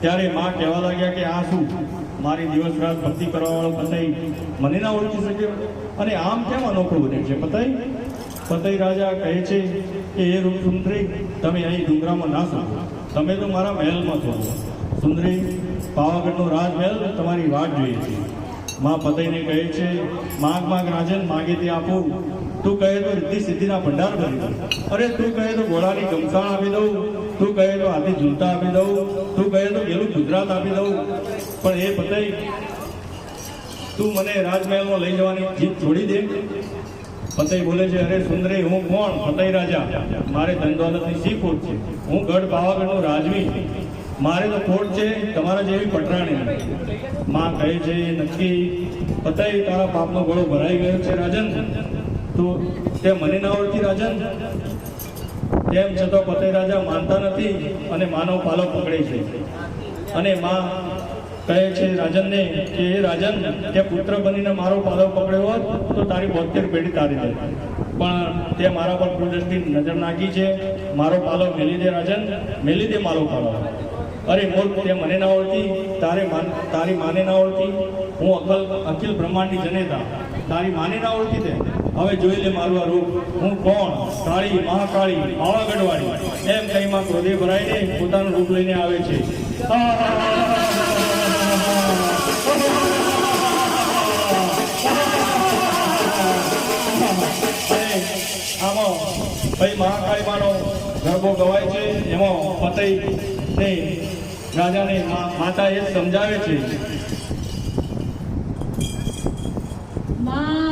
ત્યારે માં કહેવા લાગ્યા કે આ શું, મારી દિવસ રાત ભક્તિ કરવાવાળો પતઈ મને ના ઓળખી શક્યો, અને આમ કેમ અનોખો બને છે પતઈ રાજા કહે છે કે એ રૂપ સુંદરી, તમે અહીં ડુંગરામાં ના છો, તમે તો મારા મહેલમાં છો. સુંદરી, પાવાગઢનો રાજમહેલ તમારી વાટ જોઈએ છે. માં પતઈને કહે છે, માગ રાજન, માગે તે આપું. તું કહે તો રિદ્ધિ સિદ્ધિના ભંડાર ભરી દઉં, અરે તું કહે તો ઘોડાની ગમસાણ આપી દઉં, તું કહે તો હાથી ઝૂલતા આપી દઉં, તું કહે તો પેલું ગુજરાત આપી દઉં. પણ એ પતઈ, તું મને રાજમહેલમાં લઈ જવાની જીત છોડી દે. પતઈ બોલે છે, અરે સુંદરી, હું કોણ? પતઈ રાજા, મારે ધન દોલતની શી ખોટ છે? હું ગઢ પાવાગઢનો રાજવી, મારે તો ખોટ છે તમારા જેવી પટરાણી. માં કહે છે, નક્કી પતઈ, તારા પાપનો ઘોડો ભરાઈ ગયો છે રાજન, તો તે મને ના ઓળખી રાજન? તેમ છતાં પતઈ રાજા માનતા નથી અને માનવ પાલો પકડે છે. અને માં કહે છે રાજનને કે એ રાજન, તે પુત્ર બનીને મારો પાલો પકડ્યો હોત તો તારી 72 પેઢી તારી દે, પણ તે મારા પર કુદરતી નજર નાખી છે. મારો પાલો મેલી દે રાજન, મેલી દે મારો પાલો. અરે મૂર્ખ, તે મને ના ઓળખી, તારી માને ના ઓળખી. હું અખિલ બ્રહ્માંડની જનેતા, તારી માને ના ઓળખી તે. હવે જોઈ લે મારું આ રૂપ, હું કોણ? કાળી, મહાકાળી, પાવાગઢવાળી. એમ કઈમાં ક્રોધે ભરાઈને પોતાનું રૂપ લઈને આવે છે. આમાં ભાઈ મહાકાળીમાનો ગરબો ગવાય છે. એમાં પતઈ ને રાજાને માતા એ સમજાવે છે. માં